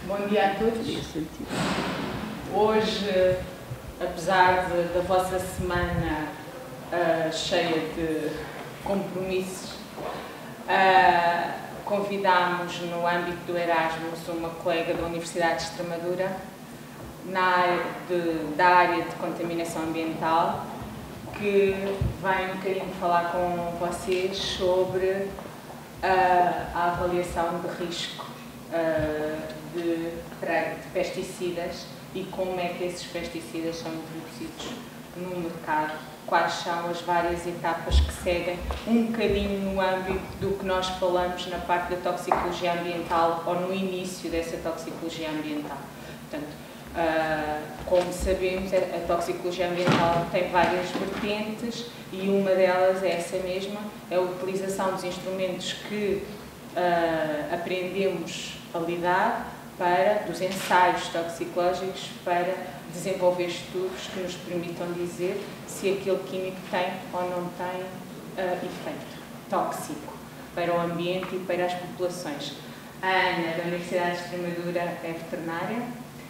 Bom dia a todos. Hoje, apesar da vossa semana cheia de compromissos, convidámos no âmbito do Erasmus uma colega da Universidade de Extremadura da área de contaminação ambiental, que vem um bocadinho falar com vocês sobre a avaliação de risco de pesticidas e como é que esses pesticidas são introduzidos no mercado, quais são as várias etapas que seguem, um bocadinho no âmbito do que nós falamos na parte da toxicologia ambiental ou no início dessa toxicologia ambiental. Portanto, como sabemos, a toxicologia ambiental tem várias vertentes e uma delas é essa mesma, é a utilização dos instrumentos que aprendemos a lidar, dos ensaios toxicológicos, para desenvolver estudos que nos permitam dizer se aquele químico tem ou não tem efeito tóxico para o ambiente e para as populações. A Ana, da Universidade de Extremadura, é veterinária,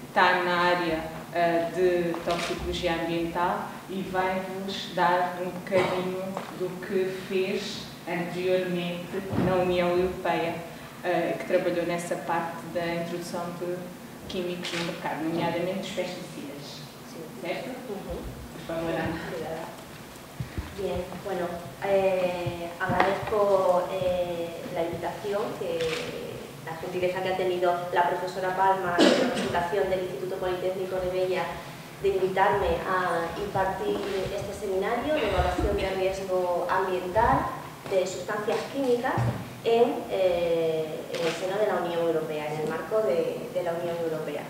está na área de toxicologia ambiental e vai-vos dar um bocadinho do que fez anteriormente na União Europeia, que trabalhou nessa parte da introdução de químicos no mercado, nomeadamente os pesticidas. ¿Cierto? Por favor, Ana. Bien, bueno, agradezco la invitación, la gentileza que ha tenido la profesora Palma en representación del Instituto Politécnico de Bella de invitarme a impartir este seminario de evaluación de riesgo ambiental de sustancias químicas en el seno de la Unión Europea, en el marco de la Unión Europea.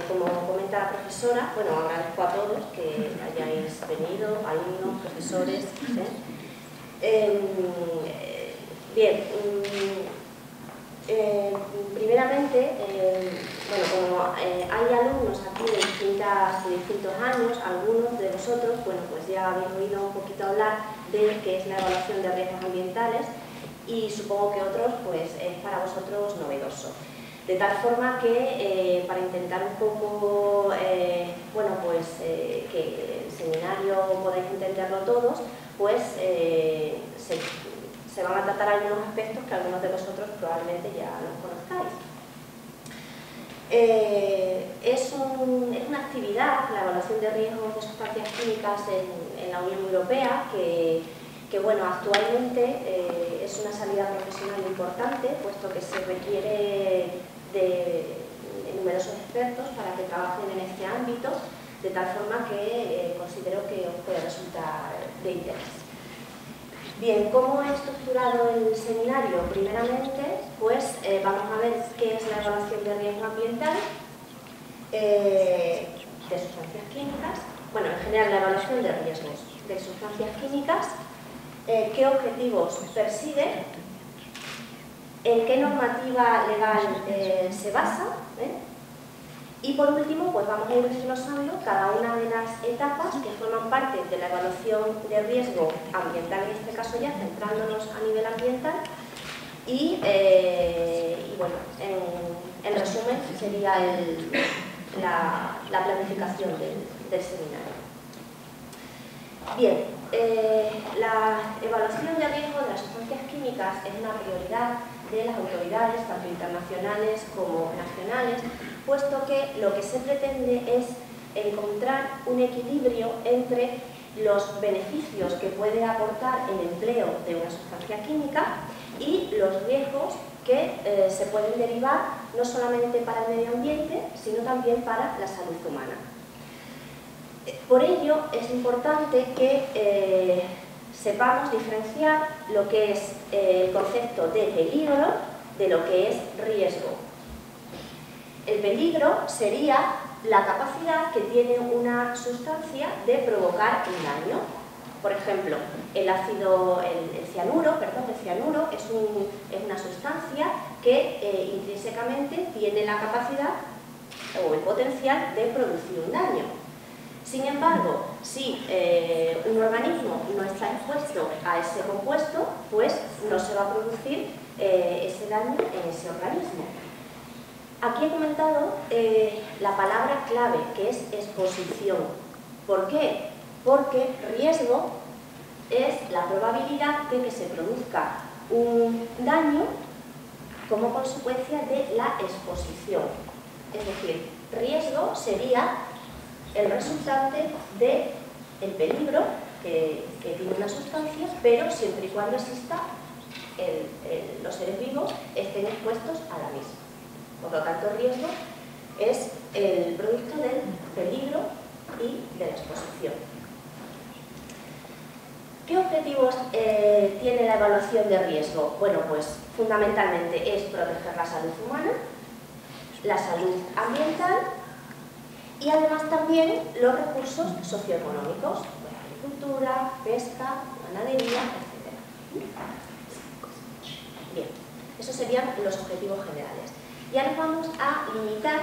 Como comenta la profesora, bueno, agradezco a todos que hayáis venido, alumnos, profesores. Bien, primeramente, bueno, como hay alumnos aquí de distintos años, algunos de vosotros, bueno, pues ya habéis oído un poquito hablar de qué es la evaluación de riesgos ambientales y supongo que otros, pues, es para vosotros novedoso. De tal forma que, para intentar un poco, bueno, pues, que el seminario podáis entenderlo todos, pues, se van a tratar algunos aspectos que algunos de vosotros probablemente ya los conozcáis. Es una actividad, la evaluación de riesgos de sustancias químicas en la Unión Europea, que bueno, actualmente es una salida profesional importante, puesto que se requiere de numerosos expertos para que trabajen en este ámbito, de tal forma que considero que os puede resultar de interés. Bien, ¿cómo he estructurado el seminario? Primeramente, pues vamos a ver qué es la evaluación de riesgo ambiental de sustancias químicas. Bueno, en general, la evaluación de riesgos de sustancias químicas, qué objetivos persigue, en qué normativa legal se basa, y por último, pues vamos a ir desglosando cada una de las etapas que forman parte de la evaluación de riesgo ambiental, en este caso ya centrándonos a nivel ambiental, y bueno, en resumen sería la planificación del seminario. Bien, la evaluación de riesgo de las sustancias químicas es una prioridad de las autoridades, tanto internacionales como nacionales, puesto que lo que se pretende es encontrar un equilibrio entre los beneficios que puede aportar el empleo de una sustancia química y los riesgos que se pueden derivar no solamente para el medio ambiente, sino también para la salud humana. Por ello, es importante que sepamos diferenciar lo que es el concepto de peligro de lo que es riesgo. El peligro sería la capacidad que tiene una sustancia de provocar un daño. Por ejemplo, el cianuro es una sustancia que intrínsecamente tiene la capacidad o el potencial de producir un daño. Sin embargo, si un organismo no está expuesto a ese compuesto, pues no se va a producir ese daño en ese organismo. Aquí he comentado la palabra clave, que es exposición. ¿Por qué? Porque riesgo es la probabilidad de que se produzca un daño como consecuencia de la exposición. Es decir, riesgo sería el resultante del peligro que tiene una sustancia, pero siempre y cuando exista los seres vivos estén expuestos a la misma. Por lo tanto, el riesgo es el producto del peligro y de la exposición. ¿Qué objetivos tiene la evaluación de riesgo? Bueno, pues fundamentalmente es proteger la salud humana, la salud ambiental y además también los recursos socioeconómicos, agricultura, pesca, ganadería, etc. Bien, esos serían los objetivos generales. Ya nos vamos a limitar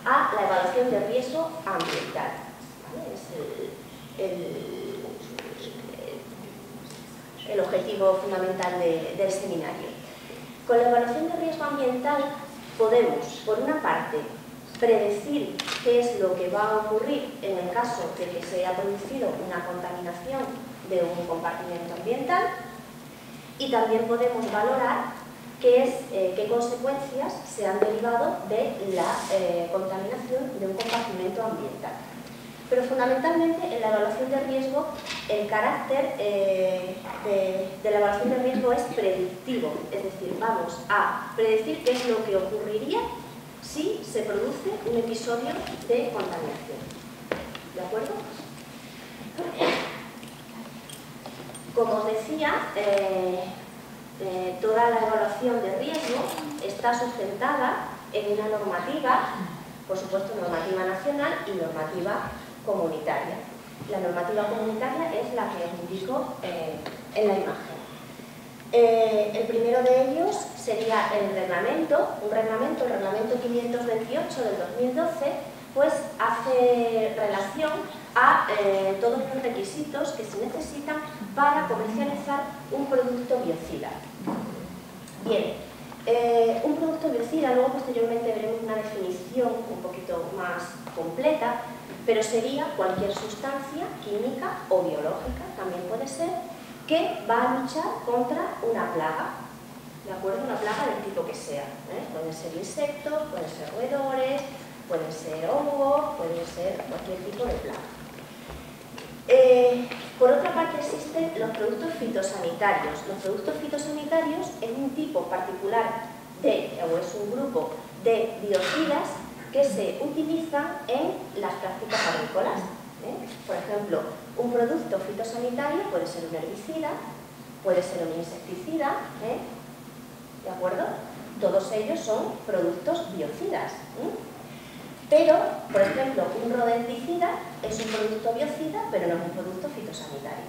a la evaluación de riesgo ambiental. ¿Vale? Es el objetivo fundamental del seminario. Con la evaluación de riesgo ambiental podemos, por una parte, predecir qué es lo que va a ocurrir en el caso de que se haya producido una contaminación de un compartimento ambiental, y también podemos valorar qué consecuencias se han derivado de la contaminación de un compartimento ambiental. Pero fundamentalmente en la evaluación de riesgo, el carácter de la evaluación de riesgo es predictivo, es decir, vamos a predecir qué es lo que ocurriría si se produce un episodio de contaminación. ¿De acuerdo? Como os decía, toda la evaluación de riesgo está sustentada en una normativa, por supuesto normativa nacional y normativa comunitaria. La normativa comunitaria es la que os indico en la imagen. El primero de ellos sería el reglamento, el reglamento 528 del 2012, pues hace relación a todos los requisitos que se necesitan para comercializar un producto biocida. Bien, un producto biocida, luego posteriormente veremos una definición un poquito más completa, pero sería cualquier sustancia química o biológica, también puede ser, que va a luchar contra una plaga, ¿de acuerdo? Una plaga del tipo que sea, pueden ser insectos, pueden ser roedores, pueden ser hongos, pueden ser cualquier tipo de plaga. Por otra parte existen los productos fitosanitarios. Los productos fitosanitarios es un tipo particular o es un grupo de biocidas que se utilizan en las prácticas agrícolas. Por ejemplo, un producto fitosanitario puede ser un herbicida, puede ser un insecticida, ¿de acuerdo? Todos ellos son productos biocidas. Pero, por ejemplo, un rodenticida es un producto biocida, pero no es un producto fitosanitario.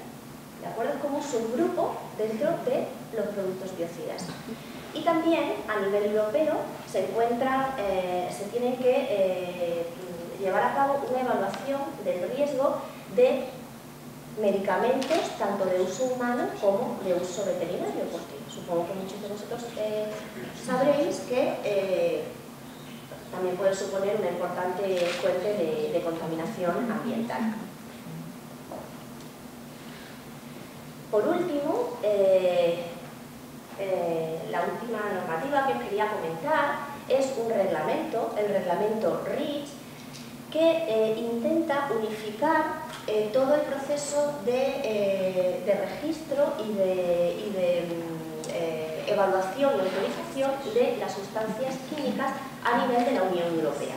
¿De acuerdo? Es como un subgrupo dentro de los productos biocidas. Y también, a nivel europeo, se tiene que llevar a cabo una evaluación del riesgo de medicamentos, tanto de uso humano como de uso veterinario, porque supongo que muchos de vosotros sabréis que también puede suponer una importante fuente de contaminación ambiental. Por último, la última normativa que os quería comentar es un reglamento, el reglamento REACH, que intenta unificar todo el proceso de registro y de evaluación y autorización de las sustancias químicas a nivel de la Unión Europea.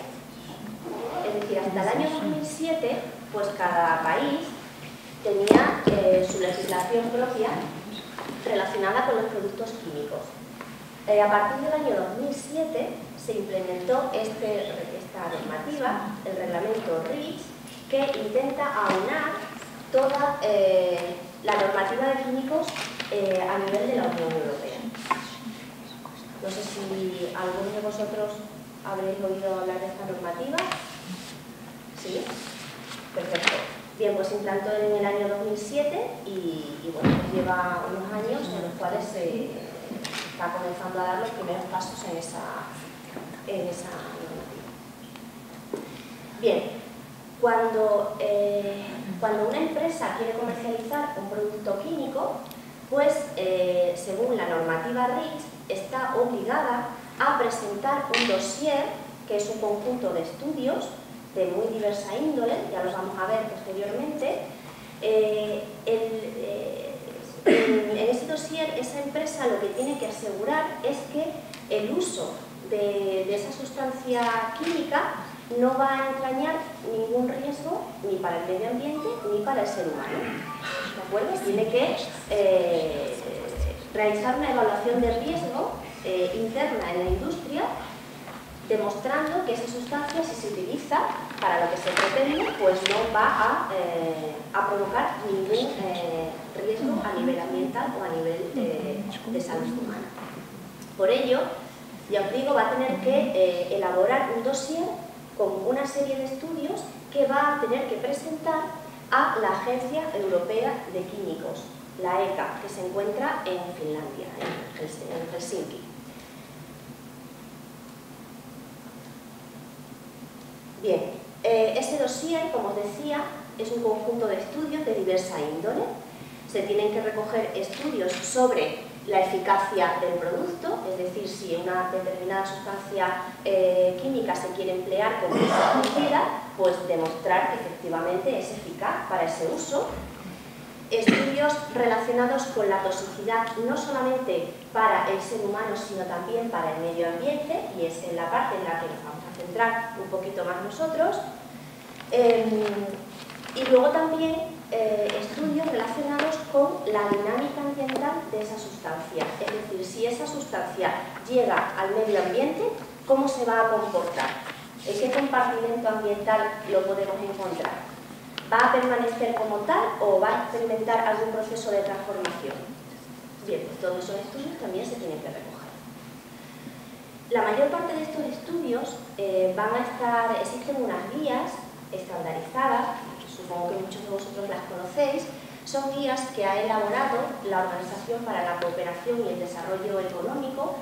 Es decir, hasta el año 2007, pues cada país tenía su legislación propia relacionada con los productos químicos. A partir del año 2007 se implementó esta normativa, el reglamento REACH, que intenta aunar toda la normativa de químicos a nivel de la Unión Europea. No sé si algunos de vosotros habréis oído hablar de esta normativa. ¿Sí? Perfecto. Bien, pues se implantó en el año 2007 y bueno, pues lleva unos años en los cuales se está comenzando a dar los primeros pasos en en esa normativa. Bien, cuando una empresa quiere comercializar un producto químico, pues según la normativa REACH está obligada a presentar un dossier, que es un conjunto de estudios de muy diversa índole, ya los vamos a ver posteriormente. En ese dossier, esa empresa lo que tiene que asegurar es que el uso de esa sustancia química no va a entrañar ningún riesgo ni para el medio ambiente ni para el ser humano. ¿De acuerdo? Tiene que realizar una evaluación de riesgo interna en la industria, demostrando que esa sustancia, si se utiliza para lo que se pretende, pues no va a provocar ningún riesgo a nivel ambiental o a nivel de salud humana. Por ello, ya os digo, va a tener que elaborar un dossier con una serie de estudios que va a tener que presentar a la Agencia Europea de Químicos, la ECA, que se encuentra en Finlandia, en Helsinki. Bien, ese dossier, como os decía, es un conjunto de estudios de diversa índole. Se tienen que recoger estudios sobre la eficacia del producto, es decir, si una determinada sustancia química se quiere emplear como insecticida, pues demostrar que efectivamente es eficaz para ese uso. Estudios relacionados con la toxicidad, no solamente para el ser humano, sino también para el medio ambiente, y es en la parte en la que nos vamos a centrar un poquito más nosotros. Y luego también estudios relacionados con la dinámica ambiental de esa sustancia, es decir, si esa sustancia llega al medio ambiente, ¿cómo se va a comportar? ¿En qué compartimento ambiental lo podemos encontrar? ¿Va a permanecer como tal o va a experimentar algún proceso de transformación? Bien, pues todos esos estudios también se tienen que recoger. La mayor parte de estos estudios existen unas guías estandarizadas, supongo que muchos de vosotros las conocéis, son guías que ha elaborado la Organización para la Cooperación y el Desarrollo Económico,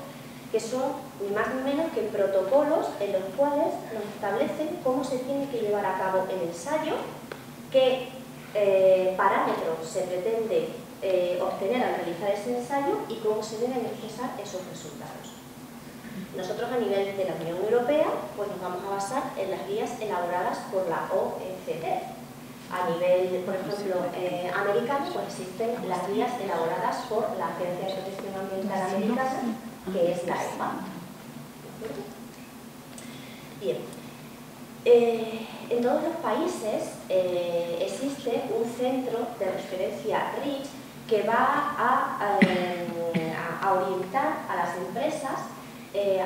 que son ni más ni menos que protocolos en los cuales nos establecen cómo se tiene que llevar a cabo el ensayo, qué parámetros se pretende obtener al realizar ese ensayo y cómo se deben expresar esos resultados. Nosotros a nivel de la Unión Europea pues nos vamos a basar en las guías elaboradas por la OECD. A nivel, por ejemplo, americano, pues existen las guías elaboradas por la Agencia de Protección Ambiental Americana, que es la EPA. Bien. En todos los países existe un centro de referencia REACH que va a orientar a las empresas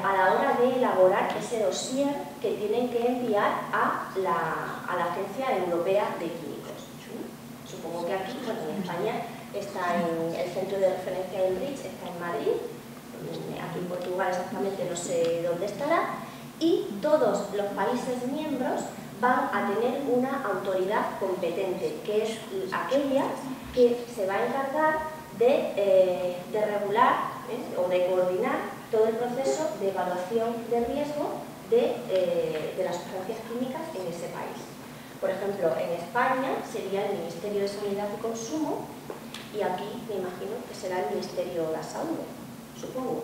a la hora de elaborar ese dossier que tienen que enviar a la Agencia Europea de Químicos. Supongo que aquí, bueno, en España está en el centro de referencia del REACH, está en Madrid, aquí en Portugal exactamente no sé dónde estará, y todos los países miembros van a tener una autoridad competente, que es aquella que se va a encargar de regular o de coordinar todo el proceso de evaluación de riesgo de las sustancias químicas en ese país. Por ejemplo, en España sería el Ministerio de Sanidad y Consumo, y aquí me imagino que será el Ministerio de la Salud, supongo.